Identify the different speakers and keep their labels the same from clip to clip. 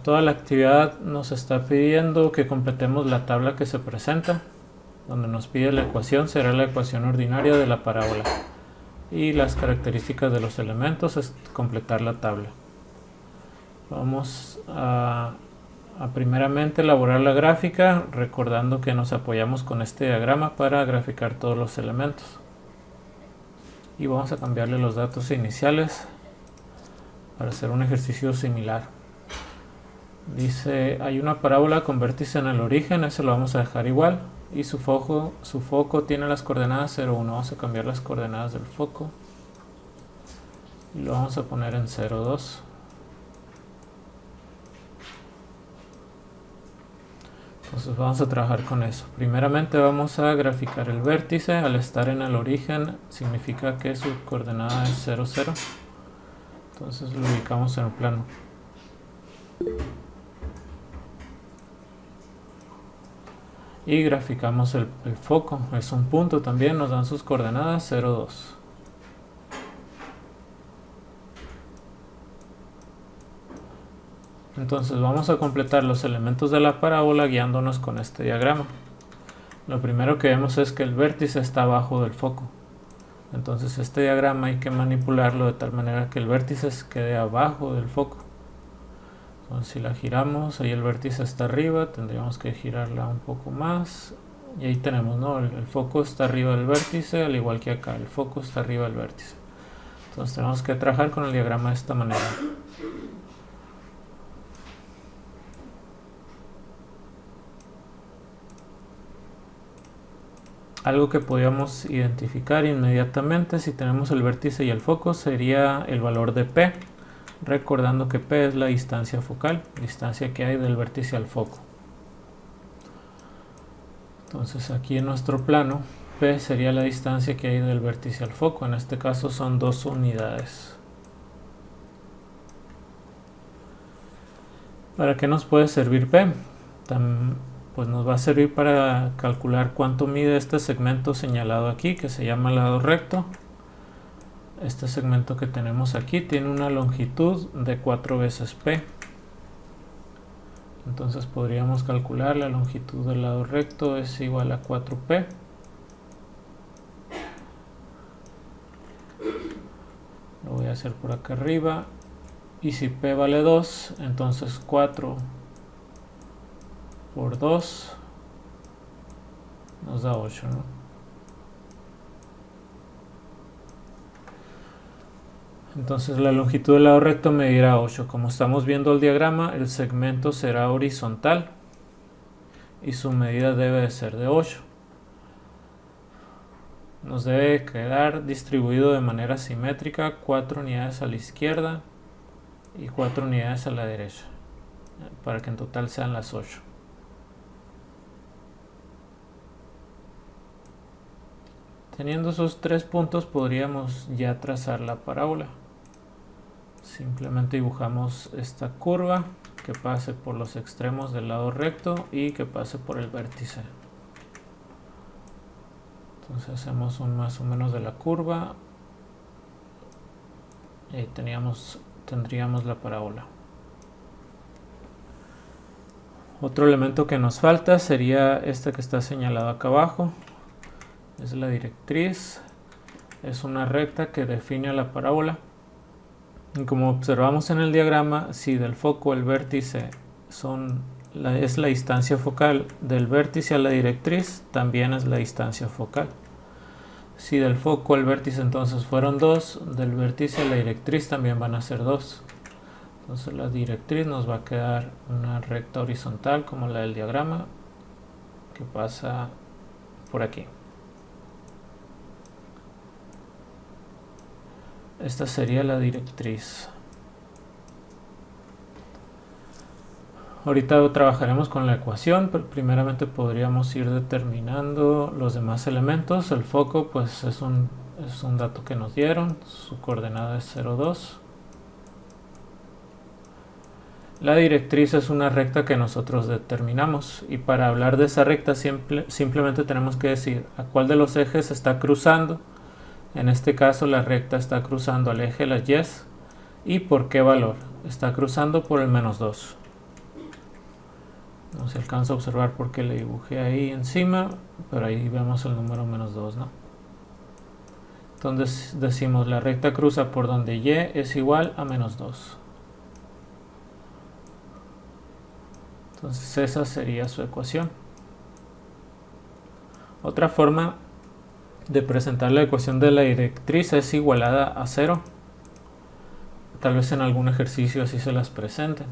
Speaker 1: toda la actividad nos está pidiendo que completemos la tabla que se presenta. Donde nos pide la ecuación será la ecuación ordinaria de la parábola. Y las características de los elementos es completar la tabla. Vamos a primeramente elaborar la gráfica, recordando que nos apoyamos con este diagrama para graficar todos los elementos. Y vamos a cambiarle los datos iniciales para hacer un ejercicio similar. Dice, hay una parábola con vértice en el origen, ese lo vamos a dejar igual. Y su foco tiene las coordenadas 0, 1. Vamos a cambiar las coordenadas del foco. Y lo vamos a poner en 0, 2. Entonces vamos a trabajar con eso. Primeramente vamos a graficar el vértice. Al estar en el origen significa que su coordenada es 0, 0. Entonces lo ubicamos en el plano. Y graficamos el foco. Es un punto también. Nos dan sus coordenadas 0, 2. Entonces vamos a completar los elementos de la parábola guiándonos con este diagrama. Lo primero que vemos es que el vértice está abajo del foco. Entonces este diagrama hay que manipularlo de tal manera que el vértice quede abajo del foco. Entonces si la giramos, ahí el vértice está arriba, tendríamos que girarla un poco más. Y ahí tenemos, ¿no? El foco está arriba del vértice, al igual que acá, el foco está arriba del vértice. Entonces tenemos que trabajar con el diagrama de esta manera. Algo que podríamos identificar inmediatamente si tenemos el vértice y el foco sería el valor de P, recordando que P es la distancia focal, distancia que hay del vértice al foco. Entonces aquí en nuestro plano, P sería la distancia que hay del vértice al foco, en este caso son 2 unidades. ¿Para qué nos puede servir P? Pues nos va a servir para calcular cuánto mide este segmento señalado aquí, que se llama lado recto. Este segmento que tenemos aquí tiene una longitud de 4 veces P. Entonces podríamos calcular la longitud del lado recto es igual a 4P. Lo voy a hacer por acá arriba. Y si P vale 2, entonces 4 por 2 nos da 8, ¿no? Entonces la longitud del lado recto medirá 8. Como estamos viendo el diagrama, el segmento será horizontal y su medida debe de ser de 8. Nos debe quedar distribuido de manera simétrica 4 unidades a la izquierda y 4 unidades a la derecha, para que en total sean las 8. Teniendo esos 3 puntos podríamos ya trazar la parábola. Simplemente dibujamos esta curva que pase por los extremos del lado recto y que pase por el vértice. Entonces hacemos un más o menos de la curva y ahí tendríamos la parábola. Otro elemento que nos falta sería este que está señalado acá abajo. Es la directriz, es una recta que define la parábola. Y como observamos en el diagrama, si del foco al vértice es la distancia focal, del vértice a la directriz también es la distancia focal. Si del foco al vértice entonces fueron 2, del vértice a la directriz también van a ser 2. Entonces la directriz nos va a quedar una recta horizontal como la del diagrama que pasa por aquí. Esta sería la directriz. Ahorita trabajaremos con la ecuación, pero primeramente podríamos ir determinando los demás elementos. El foco pues es un dato que nos dieron, su coordenada es 0, 2. La directriz es una recta que nosotros determinamos y para hablar de esa recta simplemente tenemos que decir a cuál de los ejes está cruzando. En este caso la recta está cruzando al eje de las y. ¿Y por qué valor? Está cruzando por el menos 2. No se alcanza a observar porque le dibujé ahí encima, pero ahí vemos el número menos 2, ¿no? Entonces decimos la recta cruza por donde y es igual a menos 2. Entonces esa sería su ecuación. Otra forma de presentar la ecuación de la directriz es igualada a 0. Tal vez en algún ejercicio así se las presenten.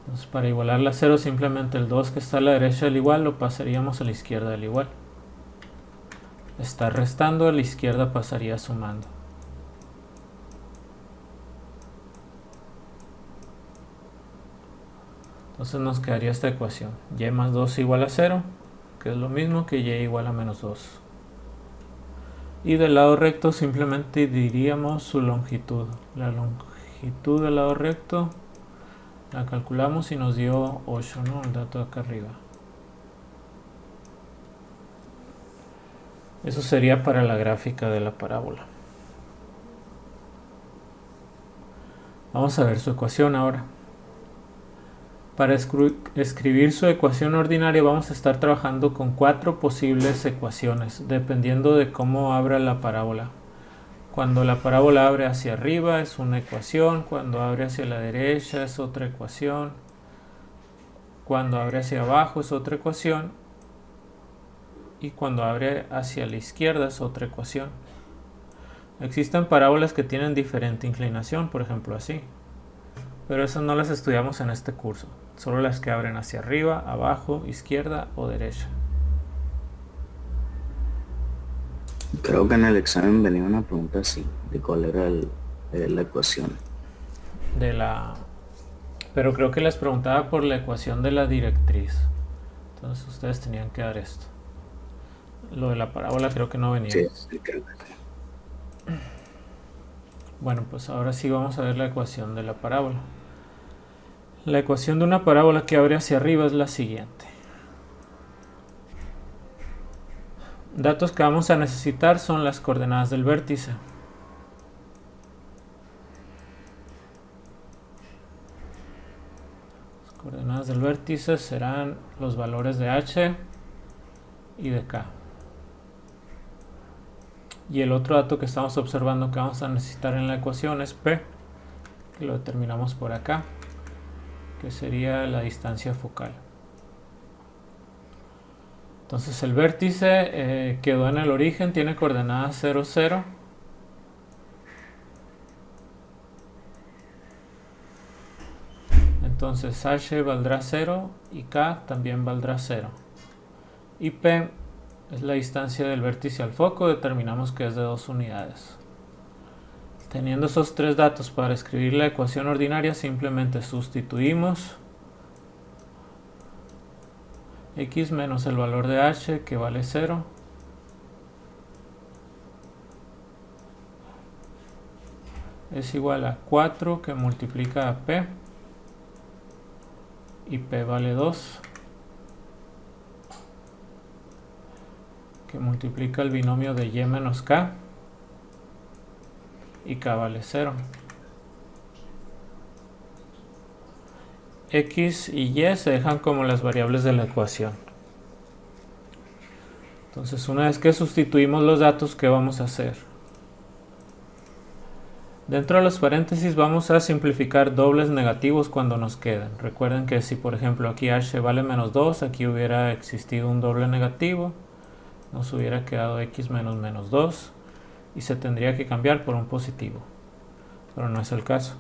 Speaker 1: Entonces para igualarla a 0 simplemente el 2 que está a la derecha del igual lo pasaríamos a la izquierda del igual. Está restando, a la izquierda pasaría sumando. Entonces nos quedaría esta ecuación. Y más 2 igual a 0, que es lo mismo que y igual a menos 2. Y del lado recto simplemente diríamos su longitud. La longitud del lado recto la calculamos y nos dio 8, ¿no? El dato de acá arriba. Eso sería para la gráfica de la parábola. Vamos a ver su ecuación ahora. Para escribir su ecuación ordinaria vamos a estar trabajando con 4 posibles ecuaciones, dependiendo de cómo abra la parábola. Cuando la parábola abre hacia arriba es una ecuación, cuando abre hacia la derecha es otra ecuación, cuando abre hacia abajo es otra ecuación y cuando abre hacia la izquierda es otra ecuación. Existen parábolas que tienen diferente inclinación, por ejemplo así, pero esas no las estudiamos en este curso, solo las que abren hacia arriba, abajo, izquierda o derecha.
Speaker 2: Creo que en el examen venía una pregunta así, de cuál era la ecuación.
Speaker 1: Pero creo que les preguntaba por la ecuación de la directriz. Entonces ustedes tenían que dar esto. Lo de la parábola creo que no venía.
Speaker 2: Sí, creo que sí.
Speaker 1: Bueno, pues ahora sí vamos a ver la ecuación de la parábola. La ecuación de una parábola que abre hacia arriba es la siguiente. Datos que vamos a necesitar son las coordenadas del vértice. Las coordenadas del vértice serán los valores de h y de k. Y el otro dato que estamos observando que vamos a necesitar en la ecuación es p, que lo determinamos por acá, que sería la distancia focal. Entonces el vértice quedó en el origen, tiene coordenadas 0, 0. Entonces h valdrá 0 y k también valdrá 0. Y p es la distancia del vértice al foco, determinamos que es de 2 unidades. Teniendo esos 3 datos para escribir la ecuación ordinaria, simplemente sustituimos x menos el valor de h, que vale 0, es igual a 4 que multiplica a p, y p vale 2, que multiplica el binomio de y menos k, y k vale 0. X y y se dejan como las variables de la ecuación. Entonces, una vez que sustituimos los datos, ¿qué vamos a hacer? Dentro de los paréntesis vamos a simplificar dobles negativos cuando nos queden. Recuerden que si por ejemplo aquí h vale menos 2, aquí hubiera existido un doble negativo, nos hubiera quedado x menos menos 2 y se tendría que cambiar por un positivo, pero no es el caso.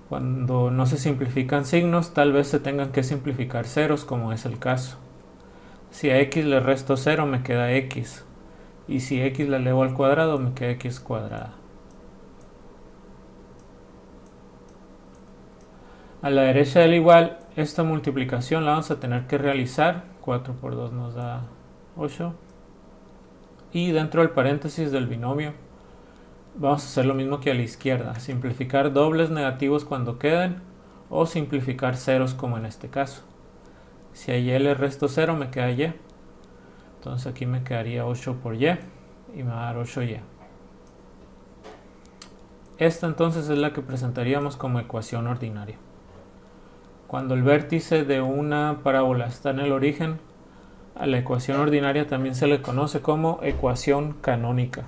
Speaker 1: Cuando no se simplifican signos, tal vez se tengan que simplificar ceros, como es el caso. Si a x le resto 0 me queda x, y si x le elevo al cuadrado me queda x cuadrada. A la derecha del igual, esta multiplicación la vamos a tener que realizar. 4 por 2 nos da 8. Y dentro del paréntesis del binomio vamos a hacer lo mismo que a la izquierda. Simplificar dobles negativos cuando queden, o simplificar ceros como en este caso. Si a y le resto 0 me queda y. Entonces aquí me quedaría 8 por y me va a dar 8y. Esta entonces es la que presentaríamos como ecuación ordinaria. Cuando el vértice de una parábola está en el origen, a la ecuación ordinaria también se le conoce como ecuación canónica.